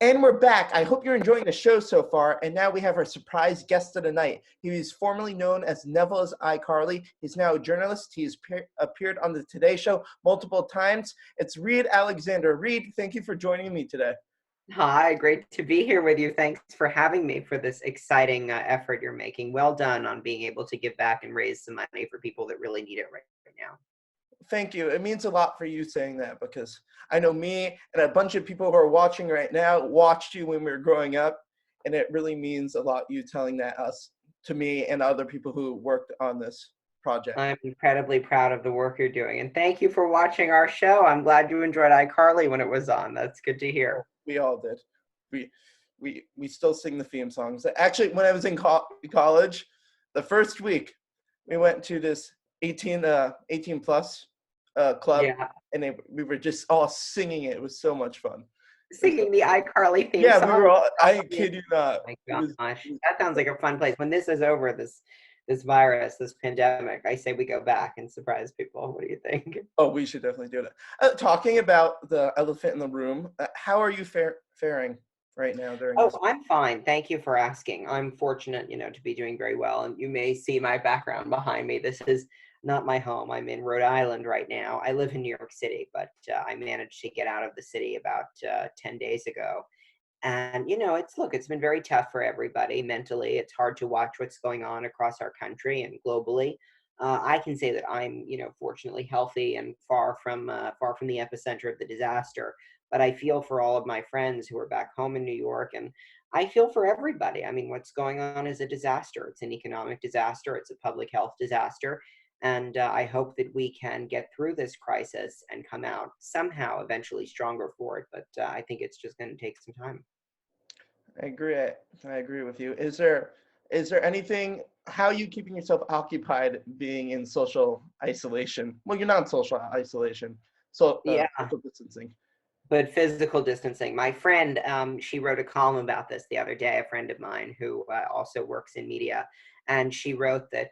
And we're back. I hope you're enjoying the show so far. And now we have our surprise guest of the night. He is formerly known as Neville as iCarly. He's now a journalist. He's appeared on the Today Show multiple times. It's Reed Alexander. Reed, thank you for joining me today. Hi, great to be here with you. Thanks for having me for this exciting effort you're making. Well done on being able to give back and raise some money for people that really need it right now. Thank you. It means a lot for you saying that because I know me and a bunch of people who are watching right now watched you when we were growing up, and it really means a lot you telling that to me and other people who worked on this project. I'm incredibly proud of the work you're doing, and thank you for watching our show. I'm glad you enjoyed iCarly when it was on. That's good to hear. We all did. We still sing the theme songs. Actually, when I was in college, the first week we went to this 18 plus club, Yeah, and we were just all singing it. It was so much fun. singing the iCarly theme Yeah, song. we were all. I Yeah. kid you not. My gosh, that sounds like a fun place. When this is over, this virus, this pandemic, I say we go back and surprise people. What do you think? Oh, we should definitely do that. Talking about the elephant in the room, how are you faring right now during Oh, this? I'm fine. Thank you for asking. I'm fortunate, to be doing very well. And you may see my background behind me. This is not my home. I'm in Rhode Island right now. I live in New York City, but I managed to get out of the city about 10 days ago. And, it's been very tough for everybody mentally. It's hard to watch what's going on across our country and globally. I can say that I'm, fortunately healthy and far from the epicenter of the disaster. But I feel for all of my friends who are back home in New York, and I feel for everybody. I mean, what's going on is a disaster. It's an economic disaster. It's a public health disaster. And I hope that we can get through this crisis and come out somehow eventually stronger for it. But I think it's just going to take some time. I agree. I agree with you. Is there anything? How are you keeping yourself occupied being in social isolation? Well, you're not in social isolation, so Yeah. social distancing. But physical distancing. My friend, she wrote a column about this the other day, a friend of mine who also works in media. And she wrote that,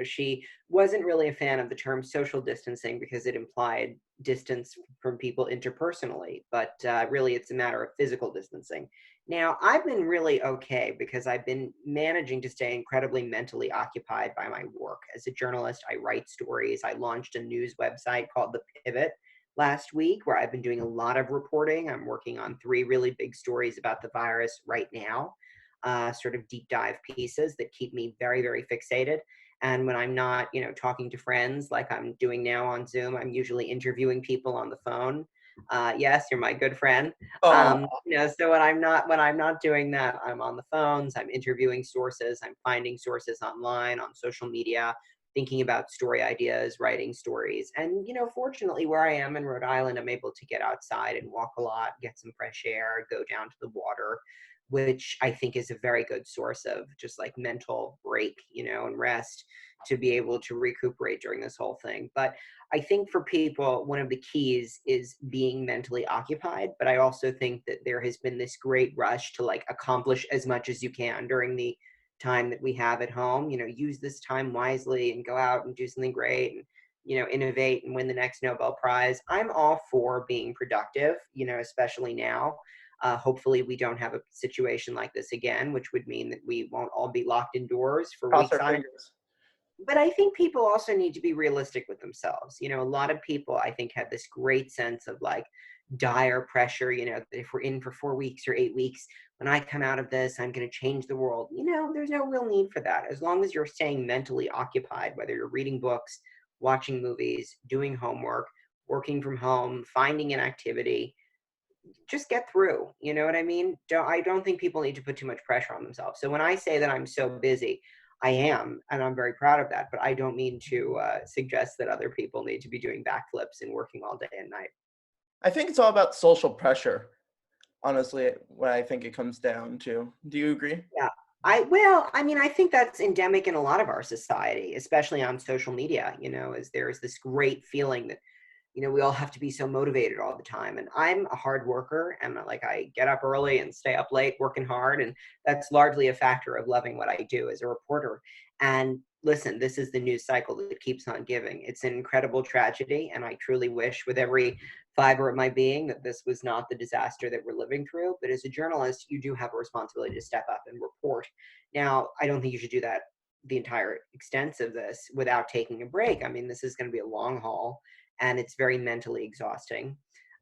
she wasn't really a fan of the term social distancing because it implied distance from people interpersonally. But really, it's a matter of physical distancing. Now, I've been really okay because I've been managing to stay incredibly mentally occupied by my work. As a journalist, I write stories. I launched a news website called The Pivot last week, where I've been doing a lot of reporting. I'm working on 3 really big stories about the virus right now, sort of deep dive pieces that keep me very, very fixated. And when I'm not, talking to friends like I'm doing now on Zoom, I'm usually interviewing people on the phone. Yes, you're my good friend. Oh, So when I'm not doing that, I'm on the phones, I'm interviewing sources, I'm finding sources online, on social media, thinking about story ideas, writing stories. And, fortunately, where I am in Rhode Island, I'm able to get outside and walk a lot, get some fresh air, go down to the water, which I think is a very good source of just like mental break, and rest to be able to recuperate during this whole thing. But I think for people, one of the keys is being mentally occupied. But I also think that there has been this great rush to like accomplish as much as you can during the time that we have at home. Use this time wisely and go out and do something great and, innovate and win the next Nobel Prize. I'm all for being productive, especially now. Hopefully we don't have a situation like this again, which would mean that we won't all be locked indoors for cross weeks our on. fingers. But I think people also need to be realistic with themselves. A lot of people, I think, have this great sense of like dire pressure, that if we're in for 4 weeks or 8 weeks, when I come out of this, I'm going to change the world. There's no real need for that. As long as you're staying mentally occupied, whether you're reading books, watching movies, doing homework, working from home, finding an activity, just get through. You know what I mean? I don't think people need to put too much pressure on themselves. So when I say that I'm so busy, I am, and I'm very proud of that. But I don't mean to suggest that other people need to be doing backflips and working all day and night. I think it's all about social pressure. Honestly, what I think it comes down to. Do you agree? Yeah. I think that's endemic in a lot of our society, especially on social media, as there's this great feeling that we all have to be so motivated all the time. And I'm a hard worker, and like I get up early and stay up late working hard. And that's largely a factor of loving what I do as a reporter. And listen, this is the news cycle that keeps on giving. It's an incredible tragedy, and I truly wish with every fiber of my being that this was not the disaster that we're living through. But as a journalist, you do have a responsibility to step up and report. Now, I don't think you should do that the entire extent of this without taking a break. I mean, this is going to be a long haul, and it's very mentally exhausting.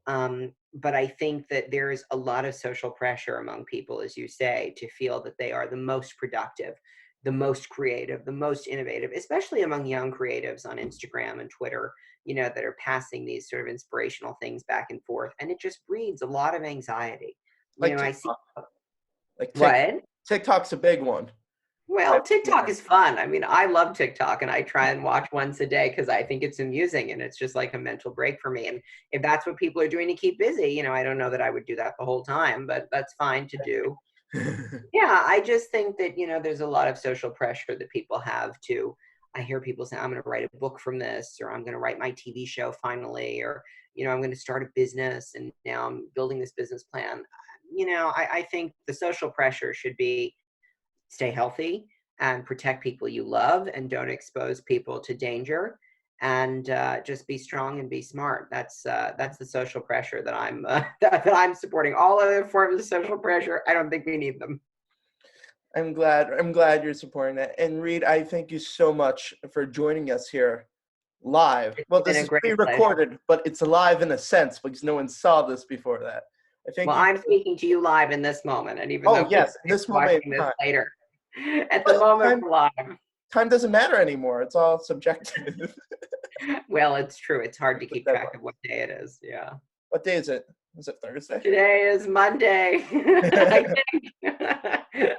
But I think that there's a lot of social pressure among people, as you say, to feel that they are the most productive, the most creative, the most innovative, especially among young creatives on Instagram and Twitter, that are passing these sort of inspirational things back and forth. And it just breeds a lot of anxiety. Like I see like what? TikTok's a big one. Well, TikTok is fun. I mean, I love TikTok, and I try and watch once a day because I think it's amusing, and it's just like a mental break for me. And if that's what people are doing to keep busy, I don't know that I would do that the whole time, but that's fine to do. Yeah, I just think that, there's a lot of social pressure that people have to. I hear people say, I'm going to write a book from this, or I'm going to write my TV show finally, or, I'm going to start a business, and now I'm building this business plan. I think the social pressure should be stay healthy and protect people you love and don't expose people to danger, and just be strong and be smart. That's the social pressure that I'm that I'm supporting. All other forms of social pressure, I don't think we need them. I'm glad you're supporting that. And Reed, I thank you so much for joining us here live. Well, this is pre-recorded, but it's live in a sense because no one saw this before that. I'm speaking to you live in this moment, and even though yes, this moment watching this later, at the moment we're live. Time doesn't matter anymore. It's all subjective. Well, it's true. It's hard to keep track of what day it is. Yeah. What day is it? Is it Thursday? Today is Monday. I think.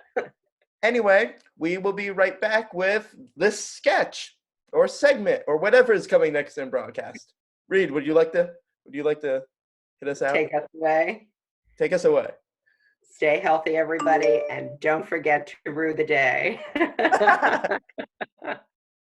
Anyway, we will be right back with this sketch or segment or whatever is coming next in broadcast. Reed, would you like to hit us out? Take us away. Take us away. Stay healthy, everybody, and don't forget to rue the day.